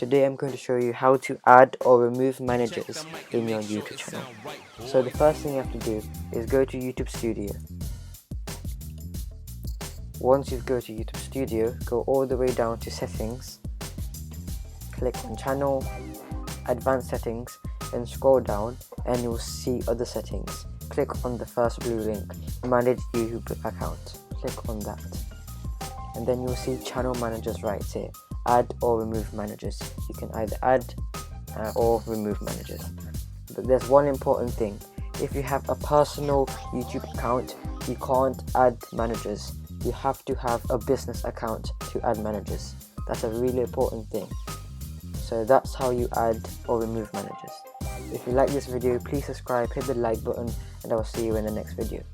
Today I'm going to show you how to add or remove managers in your YouTube channel. So the first thing you have to do is go to YouTube Studio. Once you go to YouTube Studio, go all the way down to Settings, click on Channel, Advanced Settings, and scroll down and you'll see Other Settings. Click on the first blue link, Manage YouTube Account. Click on that. And then you'll see Channel Managers right here. Add or remove managers. You can either add or remove managers. But there's one important thing. If you have a personal YouTube account, you can't add managers. You have to have a business account to add managers. That's a really important thing. So that's how you add or remove managers. If you like this video, please subscribe, hit the like button, and I will see you in the next video.